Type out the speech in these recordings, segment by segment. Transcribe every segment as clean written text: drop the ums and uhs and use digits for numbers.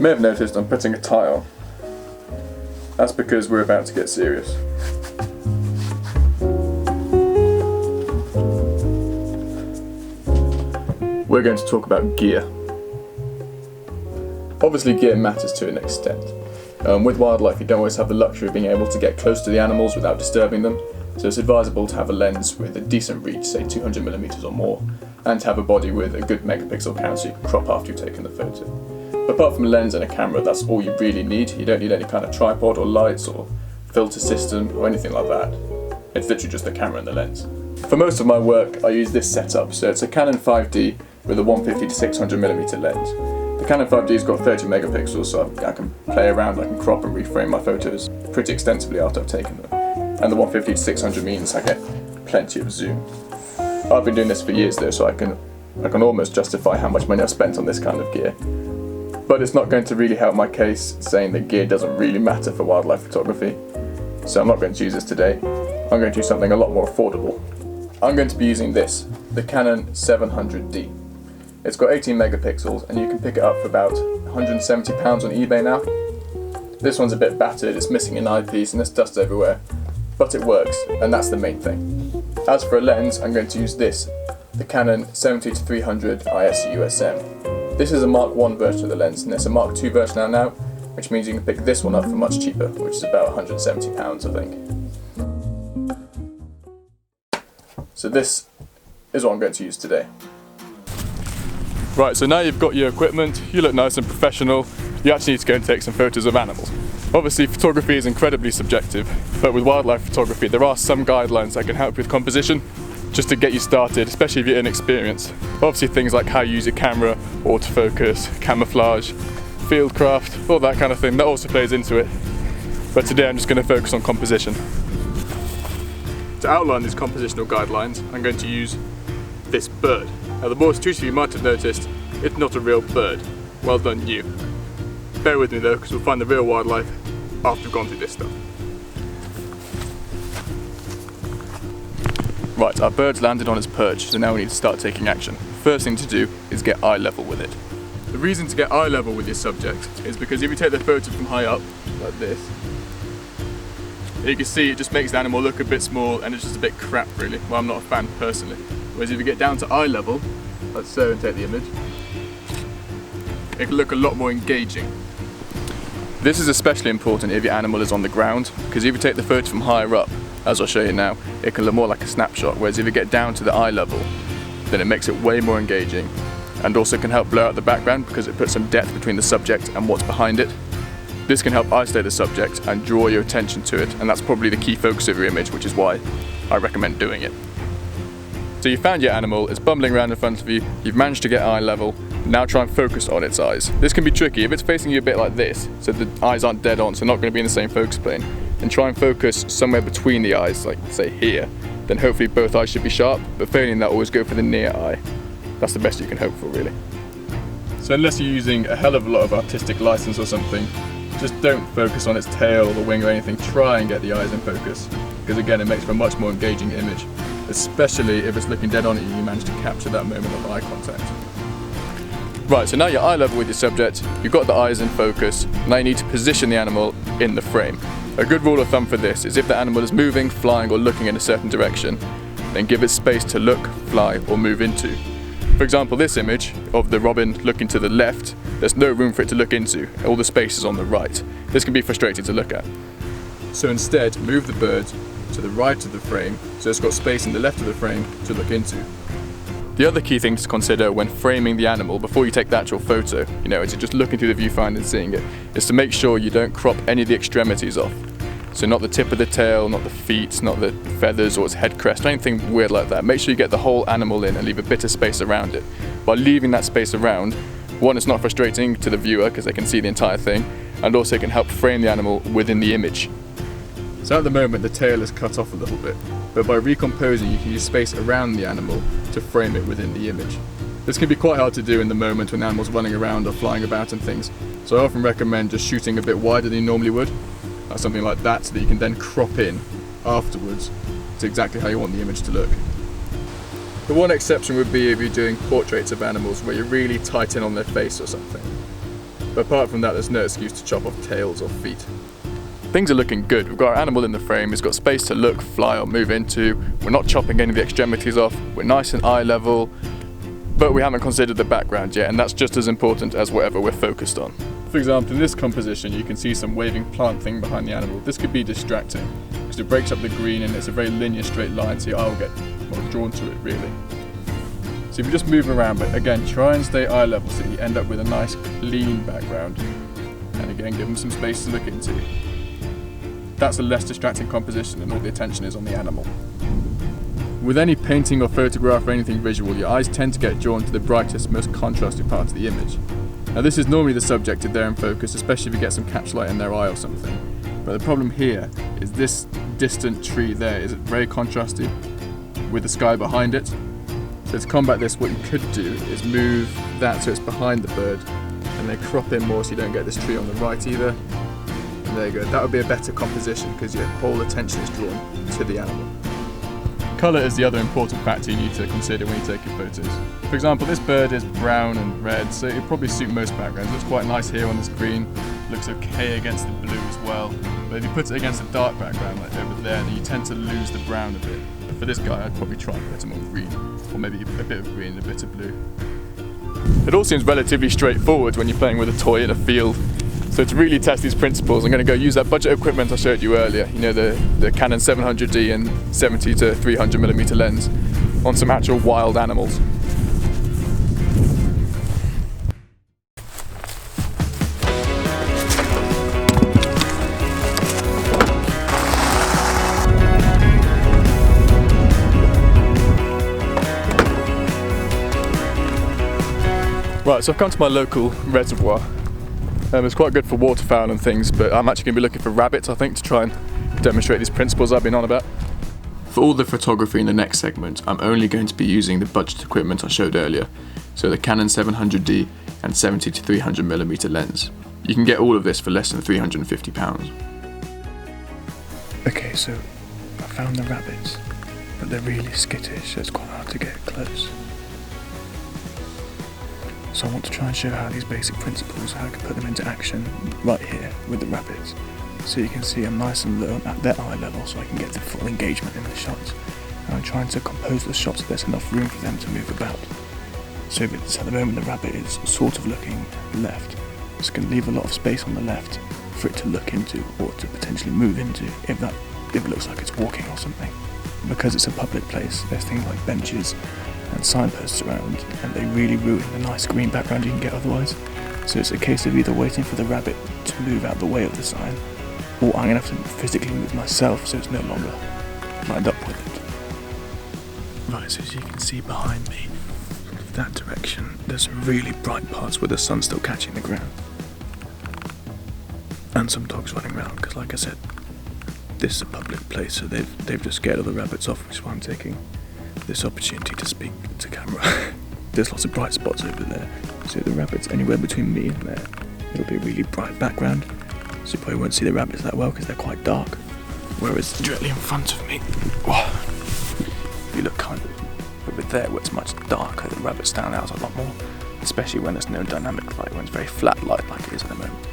You may have noticed I'm putting a tie on. That's because we're about to get serious. We're going to talk about gear. Obviously gear matters to an extent. With wildlife you don't always have the luxury of being able to get close to the animals without disturbing them, so it's advisable to have a lens with a decent reach, say 200mm or more, and to have a body with a good megapixel count so you can crop after you've taken the photo. But apart from a lens and a camera, that's all you really need. You don't need any kind of tripod or lights or filter system or anything like that. It's literally just the camera and the lens. For most of my work I use this setup, so it's a Canon 5D with a 150 to 600mm lens. The Canon 5D's got 30 megapixels, so I can play around, I can crop and reframe my photos pretty extensively after I've taken them. And the 150 to 600 means I get plenty of zoom. I've been doing this for years though, so I can almost justify how much money I've spent on this kind of gear. But it's not going to really help my case saying that gear doesn't really matter for wildlife photography. So I'm not going to use this today. I'm going to use something a lot more affordable. I'm going to be using this, the Canon 700D. It's got 18 megapixels and you can pick it up for about £170 on eBay now. This one's a bit battered, it's missing an eyepiece and there's dust everywhere, but it works, and that's the main thing. As for a lens, I'm going to use this, the Canon 70-300 ISU-SM. This is a Mark I version of the lens, and there's a Mark II version out now, which means you can pick this one up for much cheaper, which is about £170 I think. So this is what I'm going to use today. Right, so now you've got your equipment, you look nice and professional, you actually need to go and take some photos of animals. Obviously photography is incredibly subjective, but with wildlife photography there are some guidelines that can help with composition, just to get you started, especially if you're inexperienced. Obviously things like how you use your camera, autofocus, camouflage, fieldcraft, all that kind of thing, that also plays into it. But today I'm just going to focus on composition. To outline these compositional guidelines, I'm going to use this bird. Now the more intuitive you might have noticed, it's not a real bird. Well done you. Bear with me though, because we'll find the real wildlife after we've gone through this stuff. Right, our bird's landed on its perch, so now we need to start taking action. First thing to do is get eye level with it. The reason to get eye level with your subject is because if you take the photo from high up, like this, you can see it just makes the animal look a bit small and it's just a bit crap really. Well, I'm not a fan personally. Whereas if you get down to eye level, like so, and take the image, it can look a lot more engaging. This is especially important if your animal is on the ground, because if you take the photo from higher up, as I'll show you now, it can look more like a snapshot, whereas if you get down to the eye level, then it makes it way more engaging, and also can help blur out the background because it puts some depth between the subject and what's behind it. This can help isolate the subject and draw your attention to it, and that's probably the key focus of your image, which is why I recommend doing it. So you found your animal, it's bumbling around in front of you, you've managed to get eye level, now try and focus on its eyes. This can be tricky if it's facing you a bit like this, so the eyes aren't dead on, so not going to be in the same focus plane, and try and focus somewhere between the eyes, like say here, then hopefully both eyes should be sharp, but failing that, always go for the near eye. That's the best you can hope for really. So unless you're using a hell of a lot of artistic license or something, just don't focus on its tail or the wing or anything, try and get the eyes in focus, because again it makes for a much more engaging image, especially if it's looking dead on at you and you manage to capture that moment of eye contact. Right, so now you're eye level with your subject, you've got the eyes in focus, now you need to position the animal in the frame. A good rule of thumb for this is if the animal is moving, flying or looking in a certain direction, then give it space to look, fly or move into. For example, this image of the robin looking to the left, there's no room for it to look into, all the space is on the right. This can be frustrating to look at. So instead, move the bird to the right of the frame, so it's got space in the left of the frame to look into. The other key thing to consider when framing the animal before you take the actual photo, as you're just looking through the viewfinder and seeing it, is to make sure you don't crop any of the extremities off. So not the tip of the tail, not the feet, not the feathers or its head crest, anything weird like that. Make sure you get the whole animal in and leave a bit of space around it. By leaving that space around, one, it's not frustrating to the viewer because they can see the entire thing, and also it can help frame the animal within the image. So at the moment the tail is cut off a little bit, but by recomposing you can use space around the animal to frame it within the image. This can be quite hard to do in the moment when the animal's running around or flying about and things, so I often recommend just shooting a bit wider than you normally would, something like that, so that you can then crop in afterwards to exactly how you want the image to look. The one exception would be if you're doing portraits of animals where you're really tight in on their face or something. But apart from that, there's no excuse to chop off tails or feet. Things are looking good. We've got our animal in the frame, it's got space to look, fly or move into. We're not chopping any of the extremities off, we're nice and eye level, but we haven't considered the background yet, and that's just as important as whatever we're focused on. For example, in this composition, you can see some waving plant thing behind the animal. This could be distracting, because it breaks up the green and it's a very linear straight line, so your eye will get drawn to it really. So if you just move around, but again, try and stay eye level so you end up with a nice clean background. And again, give them some space to look into. That's a less distracting composition and all the attention is on the animal. With any painting or photograph or anything visual, your eyes tend to get drawn to the brightest, most contrasting part of the image. Now this is normally the subject if they're in focus, especially if you get some catchlight in their eye or something. But the problem here is this distant tree there is very contrasted with the sky behind it. So to combat this, what you could do is move that so it's behind the bird and then crop in more so you don't get this tree on the right either. And there you go, that would be a better composition because your whole attention is drawn to the animal. Colour is the other important factor you need to consider when you take your photos. For example, this bird is brown and red, so it'll probably suit most backgrounds. It looks quite nice here on the screen, looks okay against the blue as well. But if you put it against a dark background like over there, then you tend to lose the brown a bit. But for this guy, I'd probably try and put him on green, or maybe a bit of green and a bit of blue. It all seems relatively straightforward when you're playing with a toy in a field. So to really test these principles, I'm going to go use that budget equipment I showed you earlier, you know, the Canon 700D and 70 to 300mm lens on some actual wild animals. Right, so I've come to my local reservoir. It's quite good for waterfowl and things, but I'm actually going to be looking for rabbits, I think, to try and demonstrate these principles I've been on about. For all the photography in the next segment, I'm only going to be using the budget equipment I showed earlier, so the Canon 700D and 70 to 300mm lens. You can get all of this for less than £350. Okay, so I found the rabbits, but they're really skittish, so it's quite hard to get close. So I want to try and show how these basic principles, how I can put them into action right here with the rabbits. So you can see I'm nice and low at their eye level so I can get the full engagement in the shots. And I'm trying to compose the shots so there's enough room for them to move about. So at the moment the rabbit is sort of looking left. It's going to leave a lot of space on the left for it to look into or to potentially move into if it looks like it's walking or something. Because it's a public place, there's things like benches and signposts around, and they really ruin the nice green background you can get otherwise. So it's a case of either waiting for the rabbit to move out the way of the sign, or I'm going to have to physically move myself so it's no longer lined up with it. Right, so as you can see behind me, that direction, there's some really bright parts where the sun's still catching the ground. And some dogs running around, because like I said, this is a public place, so they've just scared all the rabbits off, which is why I'm taking this opportunity to speak to camera. There's lots of bright spots over there, so the rabbits anywhere between me and there, it'll be a really bright background, so you probably won't see the rabbits that well because they're quite dark. Whereas directly in front of me, if you look kind of over there where it's much darker, the rabbits stand out a lot more, especially when there's no dynamic light, when it's very flat light like it is at the moment.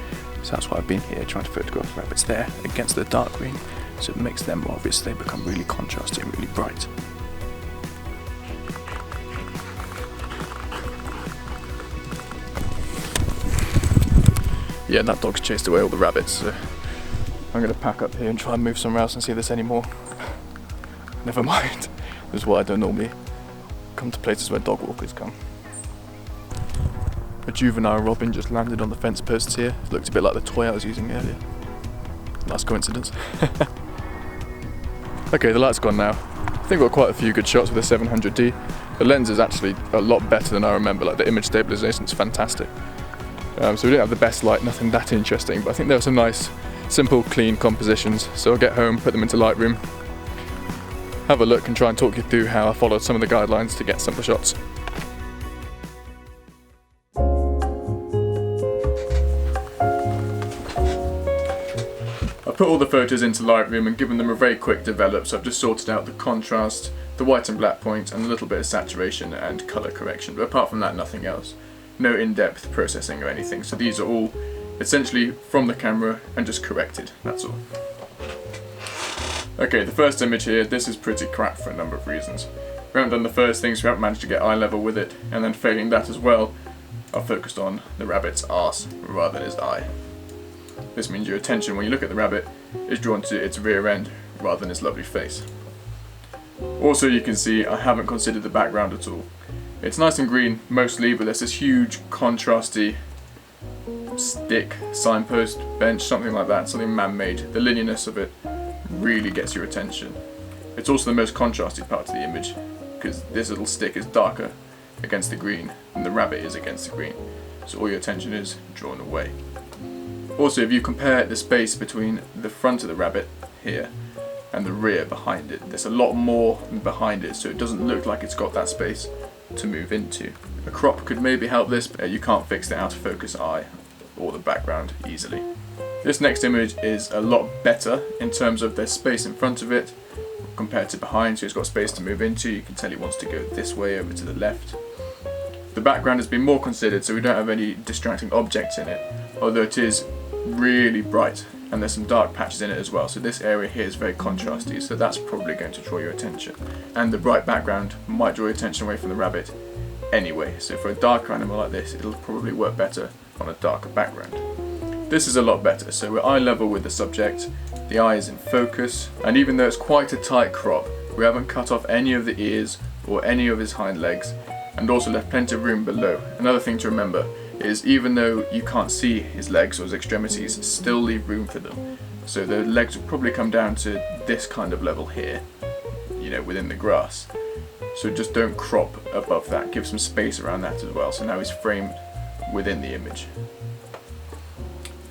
So that's why I've been here trying to photograph the rabbits there against the dark green, so it makes them more obvious, they become really contrasty and really bright. Yeah, that dog's chased away all the rabbits, so I'm going to pack up here and try and move somewhere else and see if there's any more. Never mind, this is why I don't normally come to places where dog walkers come. A juvenile robin just landed on the fence posts here. It looked a bit like the toy I was using earlier. Nice coincidence. Okay, the light's gone now. I think we've got quite a few good shots with the 700D. The lens is actually a lot better than I remember, like the image stabilization is fantastic. So we didn't have the best light, nothing that interesting, but I think there were some nice, simple, clean compositions. So I'll get home, put them into Lightroom, have a look and try and talk you through how I followed some of the guidelines to get some of the shots. I've put all the photos into Lightroom and given them a very quick develop, so I've just sorted out the contrast, the white and black point, and a little bit of saturation and colour correction, but apart from that, nothing else. no in-depth processing or anything. So these are all essentially from the camera and just corrected, that's all. Okay, the first image here, this is pretty crap for a number of reasons. We haven't done the first thing, so we haven't managed to get eye level with it, and then failing that as well, I've focused on the rabbit's arse rather than his eye. This means your attention when you look at the rabbit is drawn to its rear end rather than its lovely face. Also, you can see I haven't considered the background at all. It's nice and green mostly, but there's this huge contrasty stick, signpost, bench, something like that, something man-made. The linearness of it really gets your attention. It's also the most contrasty part of the image, because this little stick is darker against the green than the rabbit is against the green, so all your attention is drawn away. Also, if you compare the space between the front of the rabbit here and the rear behind it, there's a lot more behind it, so it doesn't look like it's got that space to move into. A crop could maybe help this, but you can't fix the out of focus eye or the background easily. This next image is a lot better in terms of there's space in front of it compared to behind, so it's got space to move into. You can tell he wants to go this way over to the left. The background has been more considered, so we don't have any distracting objects in it, although it is really bright and there's some dark patches in it as well, so this area here is very contrasty, so that's probably going to draw your attention. And the bright background might draw your attention away from the rabbit anyway, so for a darker animal like this, it'll probably work better on a darker background. This is a lot better, so we're eye level with the subject, the eye is in focus, and even though it's quite a tight crop, we haven't cut off any of the ears or any of his hind legs, and also left plenty of room below. Another thing to remember is even though you can't see his legs or his extremities, still leave room for them. So the legs will probably come down to this kind of level here, you know, within the grass. So just don't crop above that, give some space around that as well. So now he's framed within the image.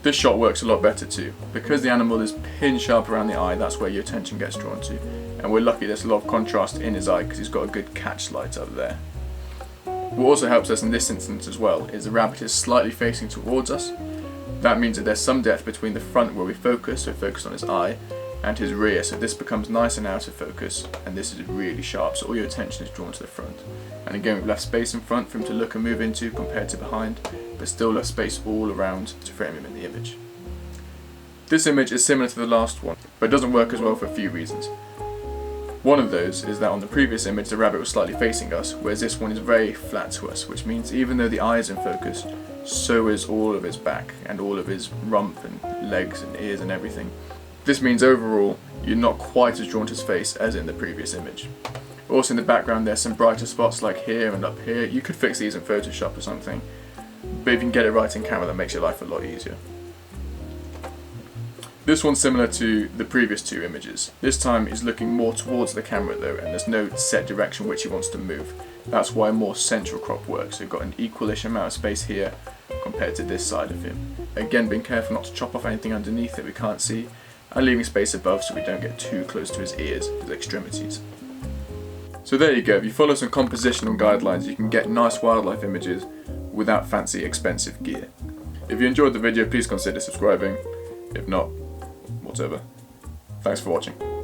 This shot works a lot better too. Because the animal is pin sharp around the eye, that's where your attention gets drawn to. And we're lucky there's a lot of contrast in his eye because he's got a good catch light up there. What also helps us in this instance as well is the rabbit is slightly facing towards us. That means that there's some depth between the front where we focus, so focus on his eye, and his rear, so this becomes nice and out of focus, and this is really sharp, so all your attention is drawn to the front. And again, we've left space in front for him to look and move into compared to behind, but still left space all around to frame him in the image. This image is similar to the last one, but it doesn't work as well for a few reasons. One of those is that on the previous image the rabbit was slightly facing us, whereas this one is very flat to us, which means even though the eye is in focus, so is all of his back and all of his rump and legs and ears and everything. This means overall you're not quite as drawn to his face as in the previous image. Also in the background there's some brighter spots like here and up here. You could fix these in Photoshop or something, but if you can get it right in camera that makes your life a lot easier. This one's similar to the previous two images. This time he's looking more towards the camera though, and there's no set direction which he wants to move. That's why more central crop works. So we've got an equalish amount of space here compared to this side of him. Again, being careful not to chop off anything underneath that we can't see, and leaving space above so we don't get too close to his ears, his extremities. So there you go, if you follow some compositional guidelines you can get nice wildlife images without fancy expensive gear. If you enjoyed the video please consider subscribing. If not, whatever. Thanks for watching.